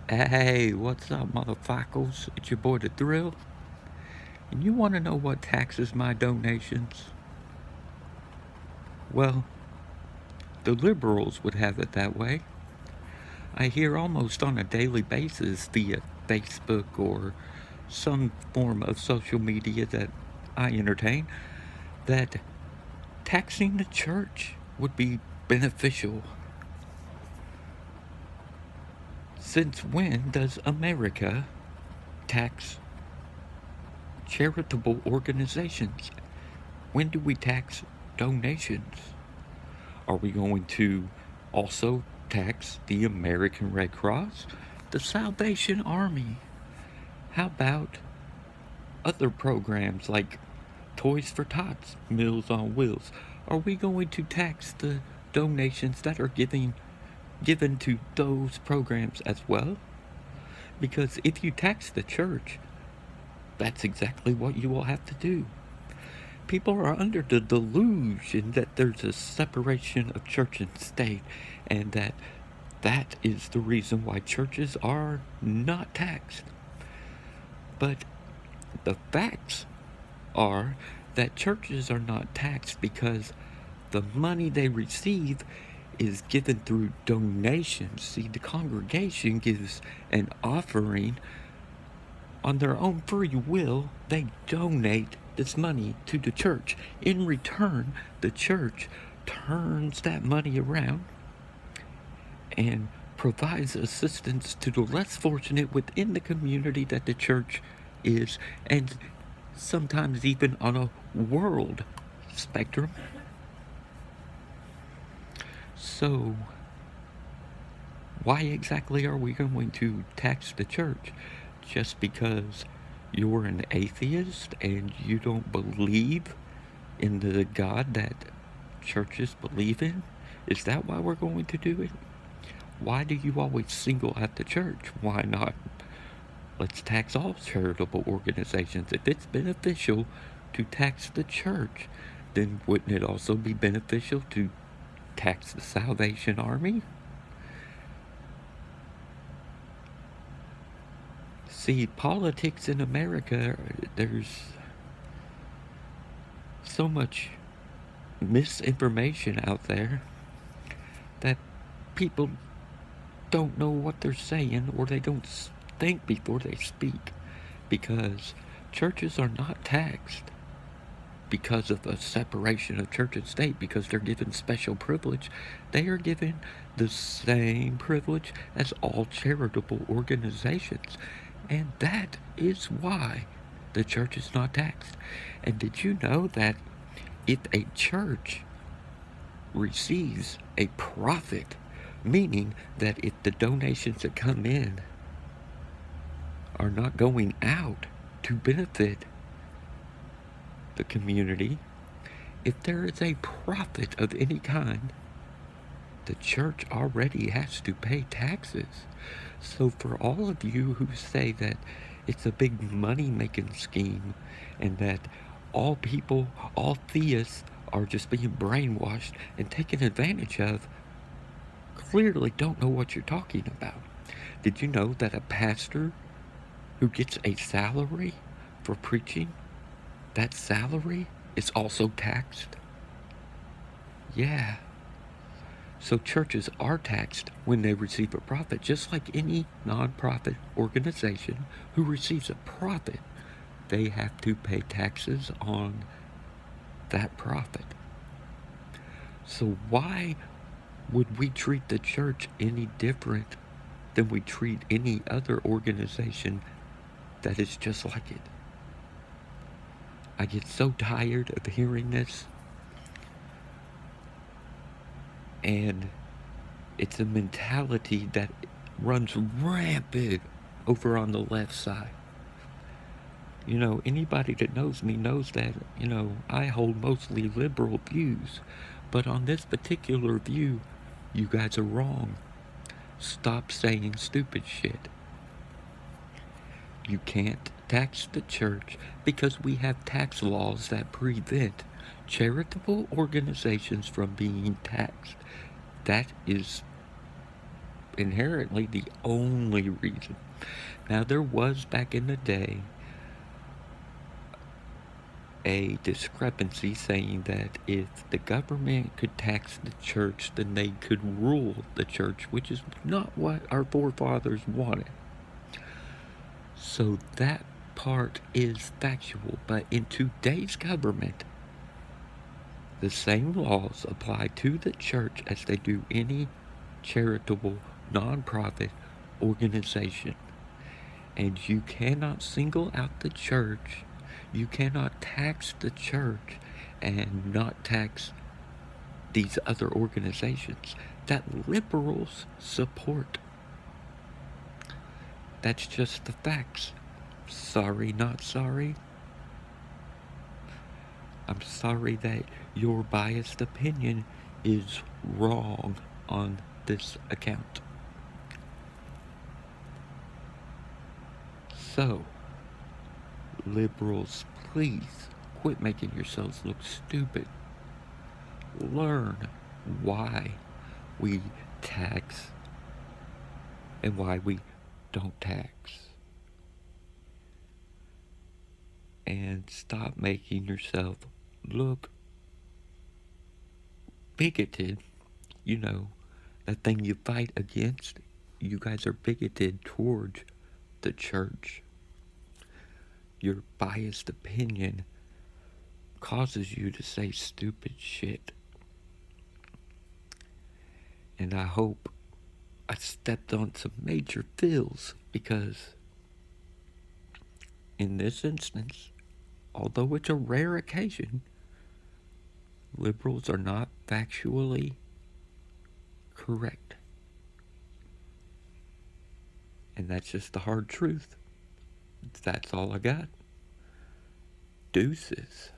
Hey, what's up, motherfuckers? It's your boy, The Thrill. And you want to know what taxes my donations? Well, the liberals would have it that way. I hear almost on a daily basis via Facebook or some form of social media that I entertain that taxing the church would be beneficial. Since when does America tax charitable organizations? When do we tax donations? Are we going to also tax the American Red Cross, the Salvation Army? How about other programs like Toys for Tots, Meals on Wheels? Are we going to tax the donations that are given to those programs as well? Because if you tax the church, that's exactly what you will have to do. People are under the delusion that there's a separation of church and state, and that is the reason why churches are not taxed. But the facts are that churches are not taxed because the money they receive is given through donations. See, the congregation gives an offering on their own free will. They donate this money to the church. In return, the church turns that money around and provides assistance to the less fortunate within the community that the church is, and sometimes even on a world spectrum. So, why exactly are we going to tax the church? Just because you're an atheist and you don't believe in the God that churches believe in? Is that why we're going to do it? Why do you always single out the church? Why not? Let's tax all charitable organizations. If it's beneficial to tax the church, then wouldn't it also be beneficial to tax the Salvation Army? See, politics in America, there's so much misinformation out there that people don't know what they're saying, or they don't think before they speak, because churches are not taxed because of a separation of church and state, because they're given special privilege. They are given the same privilege as all charitable organizations, and that is why the church is not taxed. And did you know that if a church receives a profit, meaning that if the donations that come in are not going out to benefit the community, if there is a profit of any kind, the church already has to pay taxes. So for all of you who say that it's a big money-making scheme and that all people, all theists are just being brainwashed and taken advantage of, clearly don't know what you're talking about. Did you know that a pastor who gets a salary for preaching, that salary is also taxed? Yeah. So churches are taxed when they receive a profit, just like any nonprofit organization who receives a profit. They have to pay taxes on that profit. So why would we treat the church any different than we treat any other organization that is just like it? I get so tired of hearing this, and it's a mentality that runs rampant over on the left side. You know, anybody that knows me knows that, I hold mostly liberal views. But on this particular view, you guys are wrong. Stop saying stupid shit. You can't tax the church because we have tax laws that prevent charitable organizations from being taxed. That is inherently the only reason. Now, there was back in the day a discrepancy saying that if the government could tax the church, then they could rule the church, which is not what our forefathers wanted. So that part is factual, but in today's government, the same laws apply to the church as they do any charitable nonprofit organization. And you cannot single out the church. You cannot tax the church and not tax these other organizations that liberals support. That's just the facts. Sorry, not sorry. I'm sorry that your biased opinion is wrong on this account. So, liberals, please quit making yourselves look stupid. Learn why we tax and why we don't tax. And stop making yourself look bigoted. You know, that thing you fight against, you guys are bigoted towards the church. Your biased opinion causes you to say stupid shit. And I hope I stepped on some major feels, because in this instance, although it's a rare occasion, liberals are not factually correct. And that's just the hard truth. That's all I got. Deuces.